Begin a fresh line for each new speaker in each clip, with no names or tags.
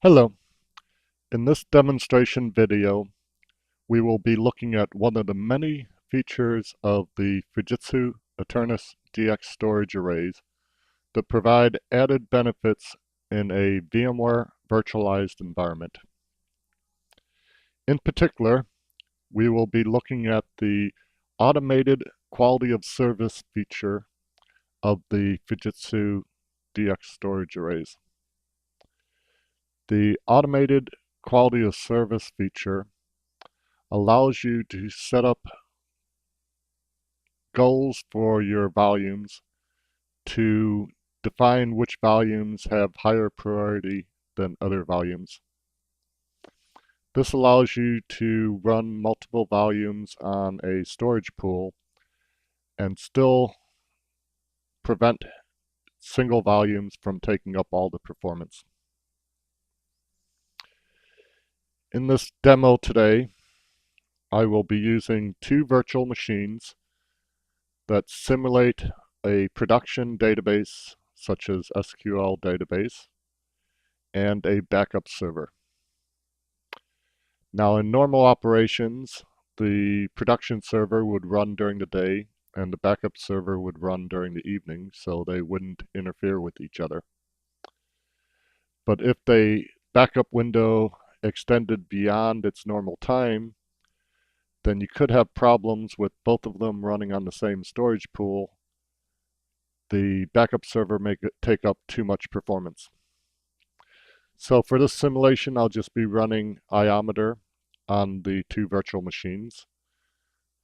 Hello. In this demonstration video, we will be looking at one of the many features of the Fujitsu ETERNUS DX storage arrays that provide added benefits in a VMware virtualized environment. In particular, we will be looking at the automated quality of service feature of the Fujitsu DX storage arrays. The automated quality of service feature allows you to set up goals for your volumes to define which volumes have higher priority than other volumes. This allows you to run multiple volumes on a storage pool and still prevent single volumes from taking up all the performance. In this demo today, I will be using two virtual machines that simulate a production database such as SQL database and a backup server. Now in normal operations, the production server would run during the day and the backup server would run during the evening, so they wouldn't interfere with each other. But if the backup window extended beyond its normal time, then you could have problems with both of them running on the same storage pool. The backup server may take up too much performance. So for this simulation, I'll just be running iometer on the two virtual machines.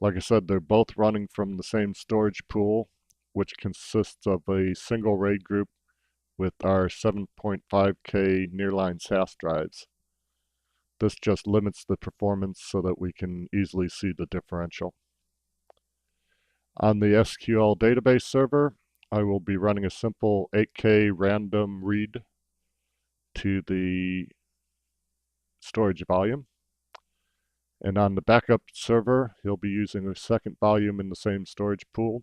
Like I said, they're both running from the same storage pool, which consists of a single RAID group with our 7.5K nearline SAS drives. This just limits the performance so that we can easily see the differential. On the SQL database server, I will be running a simple 8K random read to the storage volume. And on the backup server, he'll be using a second volume in the same storage pool,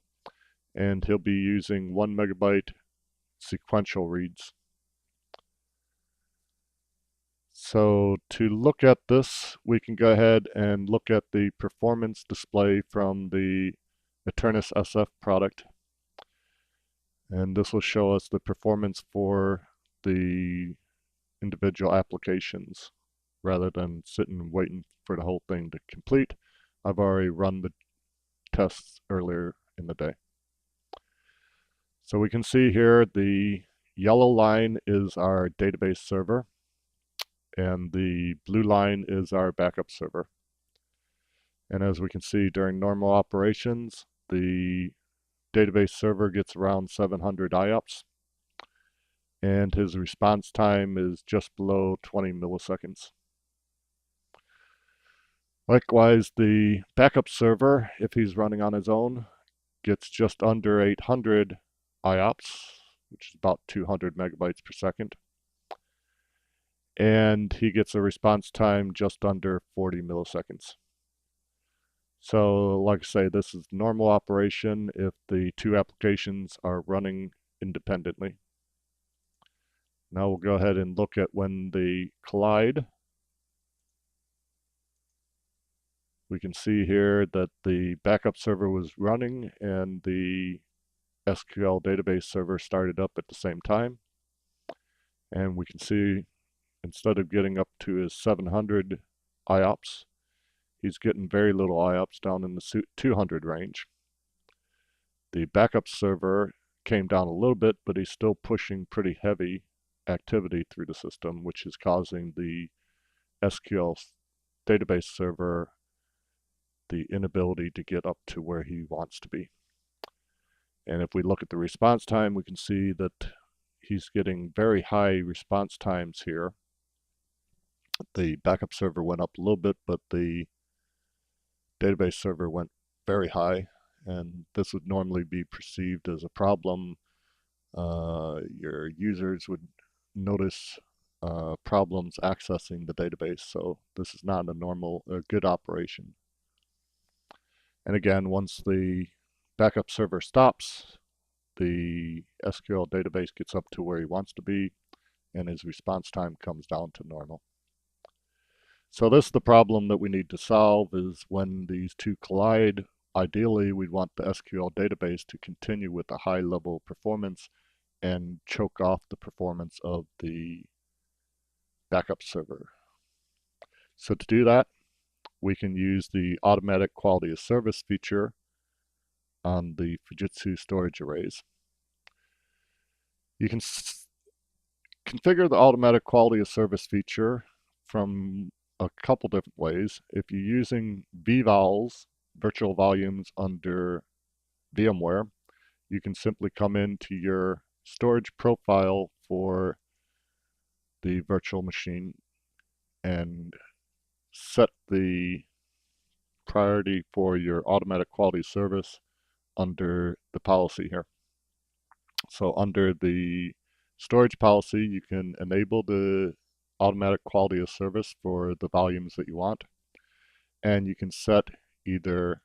and he'll be using 1 megabyte sequential reads. So to look at this, we can go ahead and look at the performance display from the ETERNUS SF product. And this will show us the performance for the individual applications. Rather than sitting and waiting for the whole thing to complete, I've already run the tests earlier in the day. So we can see here the yellow line is our database server and the blue line is our backup server. And as we can see during normal operations, the database server gets around 700 IOPS and his response time is just below 20 milliseconds. Likewise, the backup server, if he's running on his own, gets just under 800 IOPS, which is about 200 megabytes per second. And he gets a response time just under 40 milliseconds. So, like I say, this is normal operation if the two applications are running independently. Now we'll go ahead and look at when they collide. We can see here that the backup server was running and the SQL database server started up at the same time. And we can see instead of getting up to his 700 IOPS, he's getting very little IOPS down in the 200 range. The backup server came down a little bit, but he's still pushing pretty heavy activity through the system, which is causing the SQL database server the inability to get up to where he wants to be. And if we look at the response time, we can see that he's getting very high response times here. The backup server went up a little bit, but the database server went very high, and this would normally be perceived as a problem. Your users would notice problems accessing the database, so this is not a good operation. And again, once the backup server stops, the SQL database gets up to where he wants to be, and his response time comes down to normal. So this is the problem that we need to solve, is when these two collide, ideally we'd want the SQL database to continue with a high level of performance and choke off the performance of the backup server. So to do that, we can use the automatic quality of service feature on the Fujitsu storage arrays. You can configure the automatic quality of service feature from a couple different ways. If you're using vVols, virtual volumes under VMware, you can simply come into your storage profile for the virtual machine and set the priority for your automatic quality service under the policy here. So under the storage policy, you can enable the automatic quality of service for the volumes that you want, and you can set either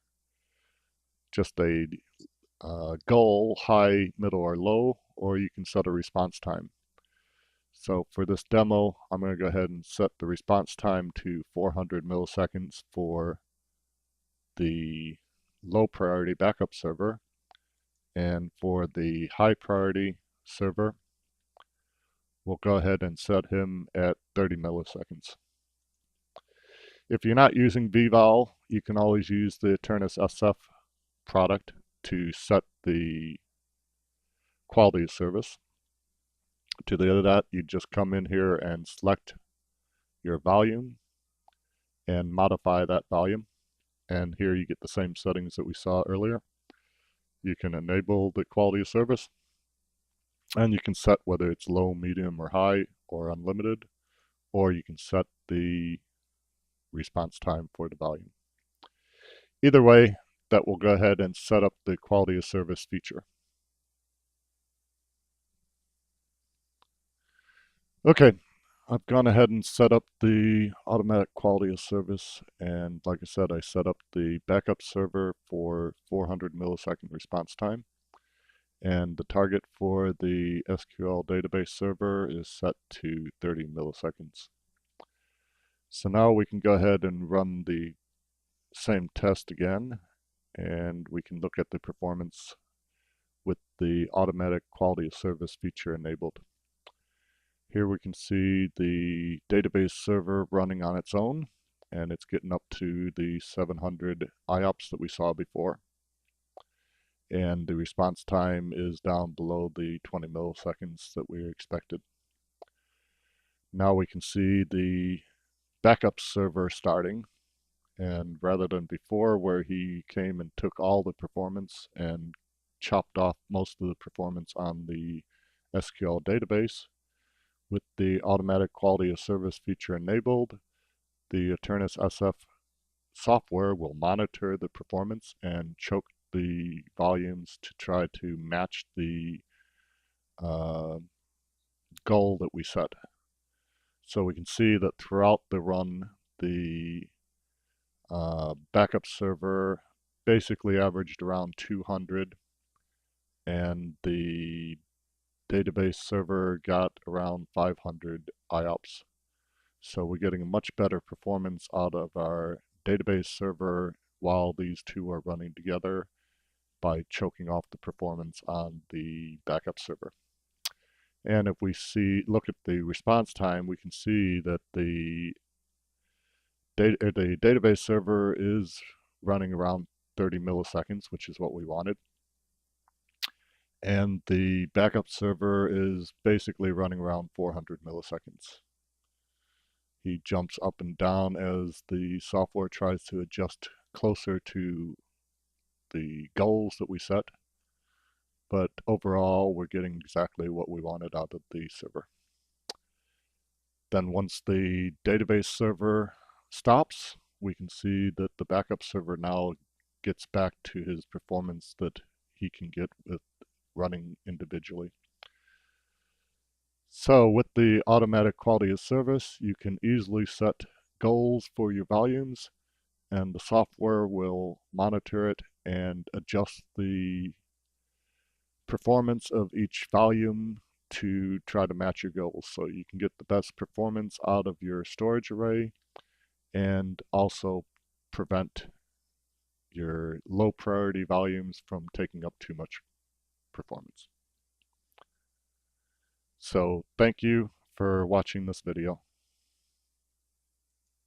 just a goal, high, middle, or low, or you can set a response time. So for this demo, I'm going to go ahead and set the response time to 400 milliseconds for the low priority backup server, and for the high priority server, we'll go ahead and set him at 30 milliseconds. If you're not using vVol, you can always use the ETERNUS SF product to set the quality of service. To the other that, you just come in here and select your volume and modify that volume. And here you get the same settings that we saw earlier. You can enable the quality of service, and you can set whether it's low, medium, or high, or unlimited, or you can set the response time for the volume. Either way, that will go ahead and set up the quality of service feature. Okay, I've gone ahead and set up the automatic quality of service, and like I said, I set up the backup server for 400 millisecond response time, and the target for the SQL database server is set to 30 milliseconds. So now we can go ahead and run the same test again, and we can look at the performance with the automatic quality of service feature enabled. Here we can see the database server running on its own, and it's getting up to the 700 IOPS that we saw before. And the response time is down below the 20 milliseconds that we expected. Now we can see the backup server starting, and rather than before where he came and took all the performance and chopped off most of the performance on the SQL database, with the automatic quality of service feature enabled, the ETERNUS SF software will monitor the performance and choke the volumes to try to match the goal that we set. So we can see that throughout the run, the backup server basically averaged around 200, and the database server got around 500 IOPS. So we're getting a much better performance out of our database server while these two are running together by choking off the performance on the backup server. And if we look at the response time, we can see that the database server is running around 30 milliseconds, which is what we wanted. And the backup server is basically running around 400 milliseconds. He jumps up and down as the software tries to adjust closer to the goals that we set. But overall, we're getting exactly what we wanted out of the server. Then once the database server stops, we can see that the backup server now gets back to his performance that he can get with running individually. So with the automatic quality of service, you can easily set goals for your volumes, and the software will monitor it and adjust the performance of each volume to try to match your goals so you can get the best performance out of your storage array and also prevent your low priority volumes from taking up too much performance. So thank you for watching this video.